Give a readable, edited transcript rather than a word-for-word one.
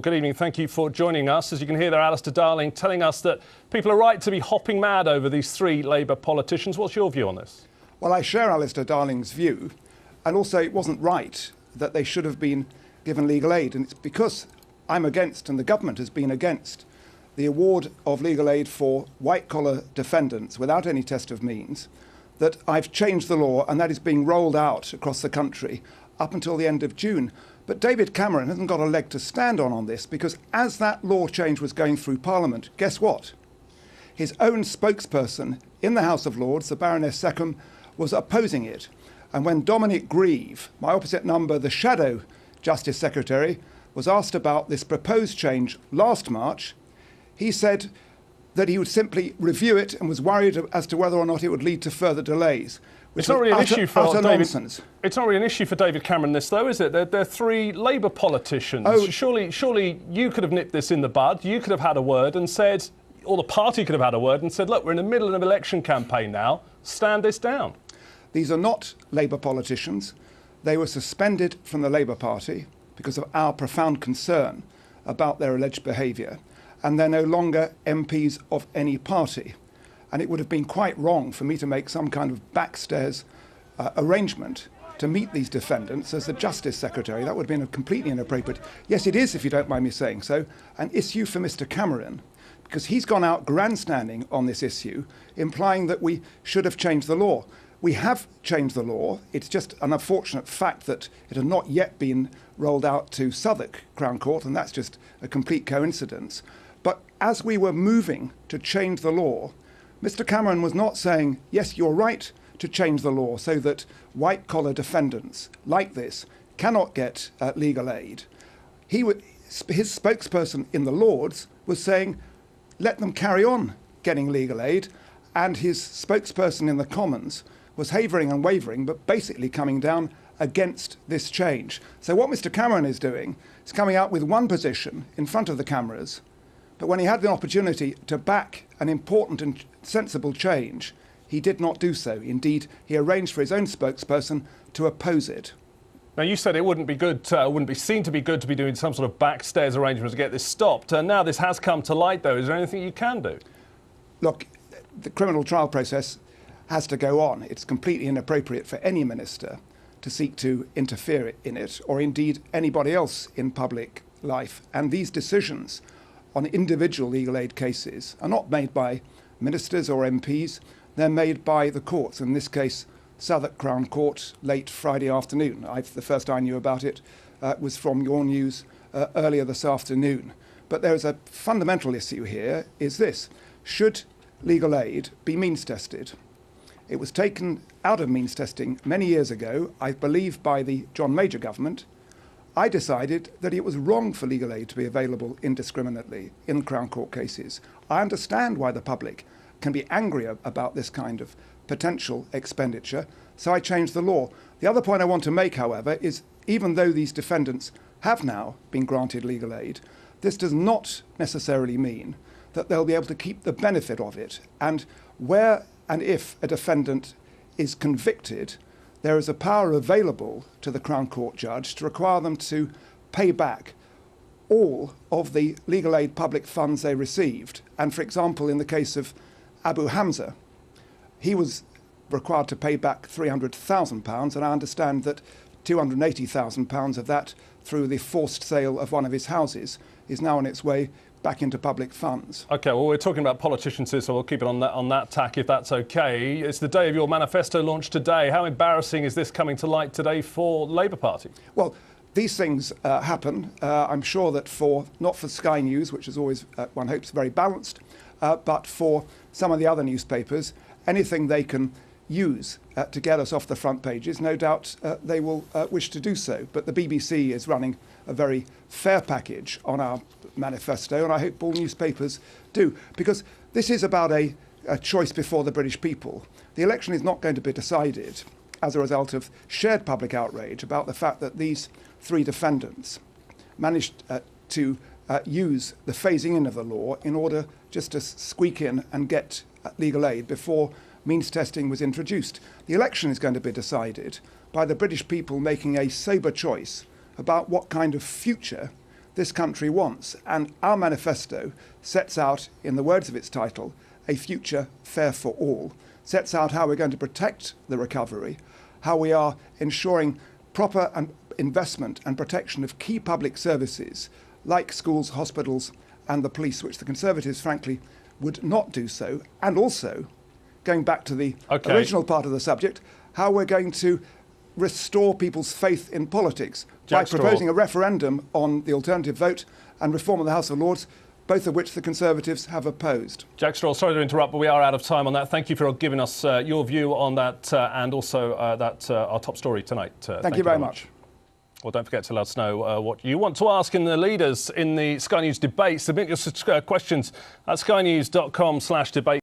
good evening. Thank you for joining us. As you can hear there, Alistair Darling telling us that people are right to be hopping mad over these three Labour politicians. What's your view on this? Well, I share Alistair Darling's view, and also it wasn't right that they should have been given legal aid. And it's because I'm against, and the government has been against, the award of legal aid for white-collar defendants without any test of means, that I've changed the law, and that is being rolled out across the country up until the end of June. But David Cameron hasn't got a leg to stand on this, because as that law change was going through Parliament, guess what? His own spokesperson in the House of Lords, the Baroness Seccombe, was opposing it. And when Dominic Grieve, my opposite number, the Shadow Justice Secretary, was asked about this proposed change last March, he said that he would simply review it and was worried as to whether or not it would lead to further delays. It's not really an issue for David. Nonsense. It's not really an issue for David Cameron, this though, is it? They're three Labour politicians. Oh. Surely you could have nipped this in the bud. You could have had a word and said, or the party could have had a word and said, look, we're in the middle of an election campaign now. Stand this down. These are not Labour politicians. They were suspended from the Labour Party because of our profound concern about their alleged behaviour, and they're no longer MPs of any party. And it would have been quite wrong for me to make some kind of backstairs arrangement to meet these defendants as the Justice Secretary. That would have been completely inappropriate. Yes, it is, if you don't mind me saying so, an issue for Mr Cameron, because he's gone out grandstanding on this issue, implying that we should have changed the law. We have changed the law. It's just an unfortunate fact that it had not yet been rolled out to Southwark Crown Court, and that's just a complete coincidence. But as we were moving to change the law, Mr Cameron was not saying, yes, you're right to change the law so that white-collar defendants like this cannot get legal aid. His spokesperson in the Lords was saying, let them carry on getting legal aid, and his spokesperson in the Commons was havering and wavering, but basically coming down against this change. So what Mr Cameron is doing is coming out with one position in front of the cameras, but when he had the opportunity to back an important and sensible change, he did not do so. Indeed, he arranged for his own spokesperson to oppose it. Now, you said it wouldn't be good, wouldn't be seen to be good to be doing some sort of backstairs arrangement to get this stopped. Now this has come to light, though. Is there anything you can do? Look, the criminal trial process has to go on. It's completely inappropriate for any minister to seek to interfere in it, or indeed anybody else in public life. And these decisions on individual legal aid cases are not made by ministers or MPs. They're made by the courts. In this case, Southwark Crown Court, late Friday afternoon. The first I knew about it was from your news earlier this afternoon. But there is a fundamental issue here, is this. Should legal aid be means tested? It was taken out of means testing many years ago, I believe by the John Major government. I decided that it was wrong for legal aid to be available indiscriminately in Crown Court cases. I understand why the public can be angry about this kind of potential expenditure, so I changed the law. The other point I want to make, however, is even though these defendants have now been granted legal aid, this does not necessarily mean that they'll be able to keep the benefit of it. And where and if a defendant is convicted, there is a power available to the Crown Court judge to require them to pay back all of the legal aid public funds they received. And for example, in the case of Abu Hamza, he was required to pay back £300,000, and I understand that £280,000 of that, through the forced sale of one of his houses, is now on its way back into public funds. OK, well, we're talking about politicians here, so we'll keep it on that tack, if that's OK. It's the day of your manifesto launch today. How embarrassing is this coming to light today for the Labour Party? Well, these things happen. I'm sure that not for Sky News, which is always, one hopes, very balanced, but for some of the other newspapers, anything they can use to get us off the front pages, no doubt they will wish to do so. But the BBC is running a very fair package on our manifesto, and I hope all newspapers do, because this is about a choice before the British people. The election is not going to be decided as a result of shared public outrage about the fact that these three defendants managed to use the phasing in of the law in order just to squeak in and get legal aid before means testing was introduced. The election is going to be decided by the British people making a sober choice about what kind of future this country wants. And our manifesto sets out, in the words of its title, a future fair for all, sets out how we're going to protect the recovery, how we are ensuring proper investment and protection of key public services like schools, hospitals and the police, which the Conservatives, frankly, would not do so. And also, going back to the original part of the subject, how we're going to restore people's faith in politics by proposing a referendum on the alternative vote and reform of the House of Lords, both of which the Conservatives have opposed. Jack Straw, sorry to interrupt, but we are out of time on that. Thank you for giving us your view on that and also our top story tonight. Thank you very much. Well, don't forget to let us know what you want to ask in the leaders in the Sky News debate. Submit your questions at skynews.com/debate.